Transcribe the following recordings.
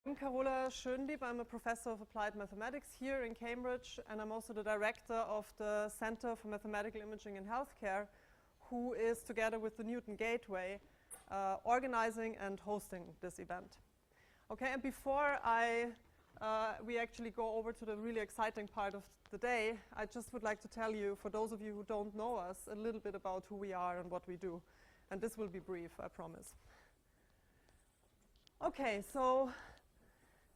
I'm Carola-Bibiane Schönlieb. I'm a professor of applied mathematics here in Cambridge, and I'm also the director of the Center for Mathematical Imaging in Healthcare, who is, together with the Newton Gateway, organizing and hosting this event. Okay, and before we actually go over to the really exciting part of the day, I just would like to tell you, for those of you who don't know us, a little bit about who we are and what we do. And this will be brief, I promise. Okay, so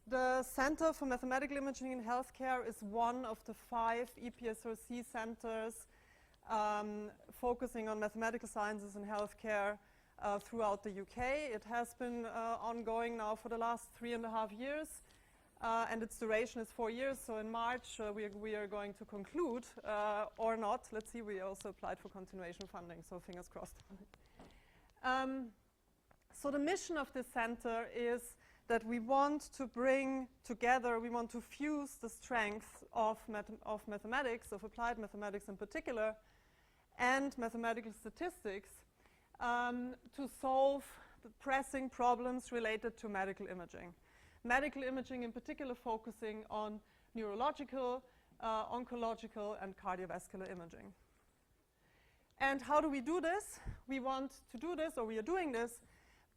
the Center for Mathematical Imaging in Healthcare is one of the 5 EPSRC centers focusing on mathematical sciences in healthcare throughout the UK. It has been ongoing now for the last 3.5 years, and its duration is 4 years. So in March, we are going to conclude, or not. Let's see, we also applied for continuation funding, so fingers crossed. So the mission of this center is that we want to bring together, we want to fuse the strengths of mathematics, of applied mathematics in particular, and mathematical statistics to solve the pressing problems related to medical imaging. Medical imaging in particular focusing on neurological, oncological, and cardiovascular imaging. And how do we do this? We want to do this, or we are doing this,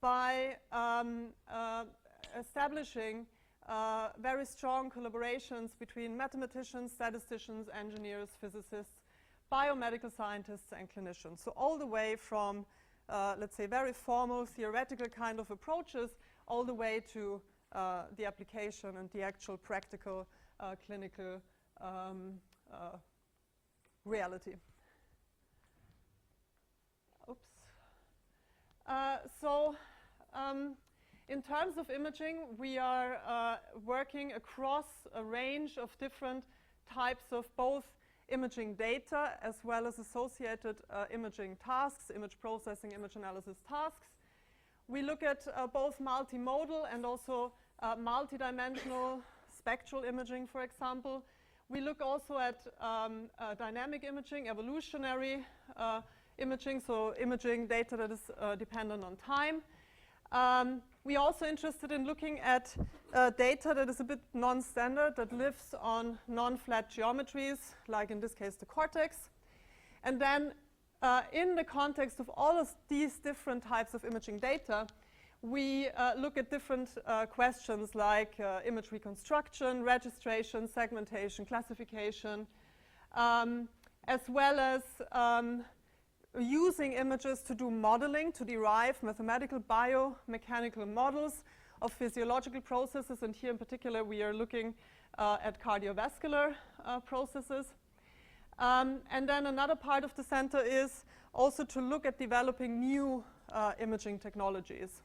by establishing very strong collaborations between mathematicians, statisticians, engineers, physicists, biomedical scientists, and clinicians. So all the way from, let's say, very formal theoretical kind of approaches, all the way to the application and the actual practical clinical reality. Oops. In terms of imaging, we are working across a range of different types of both imaging data as well as associated imaging tasks, image processing, image analysis tasks. We look at both multimodal and also multidimensional spectral imaging, for example. We look also at dynamic imaging, evolutionary imaging, so imaging data that is dependent on time. We're also interested in looking at data that is a bit non-standard, that lives on non-flat geometries, like in this case the cortex. And then in the context of all of these different types of imaging data, we look at different questions like image reconstruction, registration, segmentation, classification, as well as using images to do modeling, to derive mathematical biomechanical models of physiological processes. And here in particular, we are looking at cardiovascular processes. And then another part of the center is also to look at developing new imaging technologies.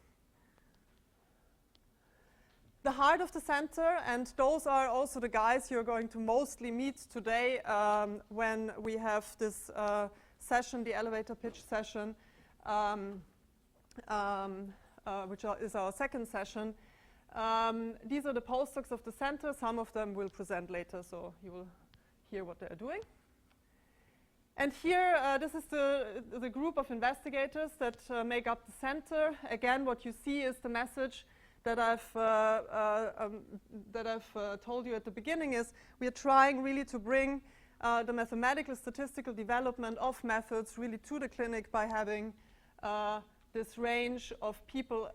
The heart of the center, and those are also the guys you're going to mostly meet today when we have this session, the elevator pitch session, which is our second session. These are the postdocs of the center. Some of them will present later, so you will hear what they're doing. And here, this is the group of investigators that make up the center. Again, what you see is the message that I've told you at the beginning is we are trying really to bring the mathematical statistical development of methods really to the clinic by having this range of people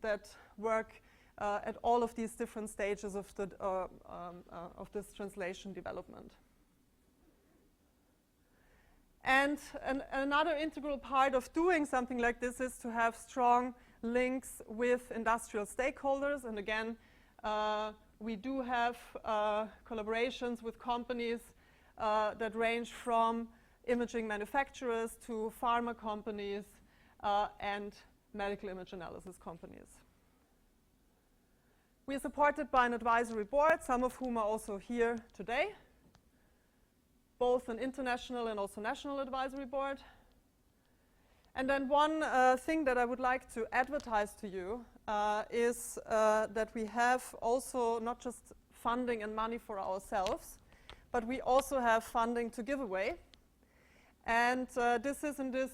that work at all of these different stages of this translation development. And another integral part of doing something like this is to have strong links with industrial stakeholders. And again, we do have collaborations with companies that range from imaging manufacturers to pharma companies and medical image analysis companies. We are supported by an advisory board, some of whom are also here today, both an international and also national advisory board. And then one thing that I would like to advertise to you is that we have also not just funding and money for ourselves, but we also have funding to give away. And this is in this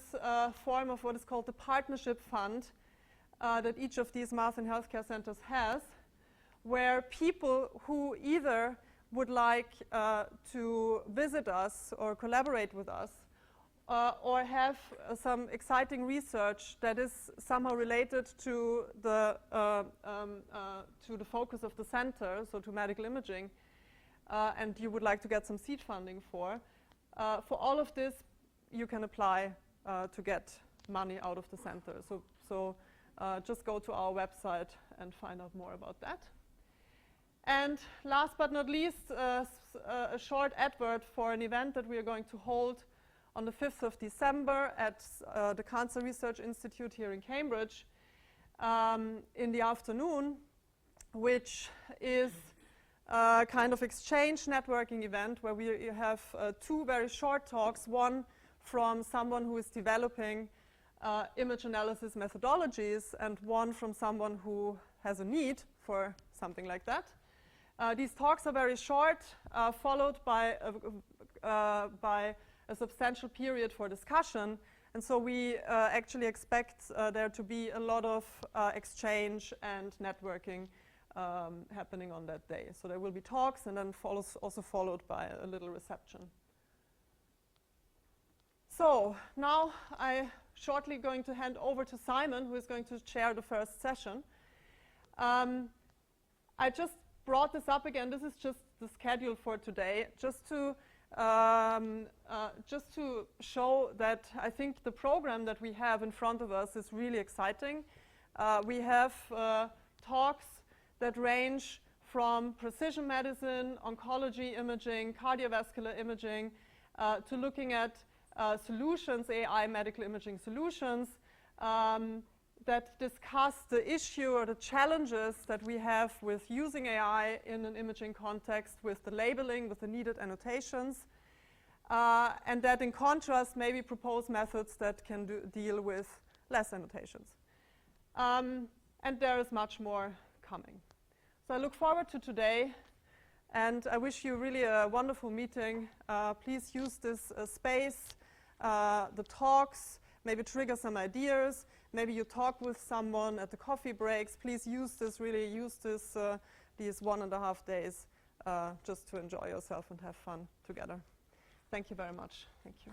form of what is called the partnership fund that each of these math and healthcare centers has, where people who either would like to visit us or collaborate with us or have some exciting research that is somehow related to the focus of the center, so to medical imaging, and you would like to get some seed funding for all of this, you can apply to get money out of the center. So just go to our website and find out more about that. And last but not least, a short advert for an event that we are going to hold on the 5th of December at the Cancer Research Institute here in Cambridge in the afternoon, which is a kind of exchange networking event where we have two very short talks, one from someone who is developing image analysis methodologies and one from someone who has a need for something like that. These talks are very short, followed by a substantial period for discussion, and so we actually expect there to be a lot of exchange and networking happening on that day. So there will be talks and then also followed by a little reception. So now I'm shortly going to hand over to Simon, who is going to chair the first session. I just brought this up again. This is just the schedule for today, just to show that I think the program that we have in front of us is really exciting. We have talks that range from precision medicine, oncology imaging, cardiovascular imaging, to looking at solutions, AI medical imaging solutions, that discuss the issue or the challenges that we have with using AI in an imaging context, with the labeling, with the needed annotations, and that in contrast maybe propose methods that can deal with less annotations. And there is much more coming. So I look forward to today, and I wish you really a wonderful meeting. Please use this space, the talks, maybe trigger some ideas. Maybe you talk with someone at the coffee breaks. Please use this, really use this, these 1.5 days just to enjoy yourself and have fun together. Thank you very much. Thank you.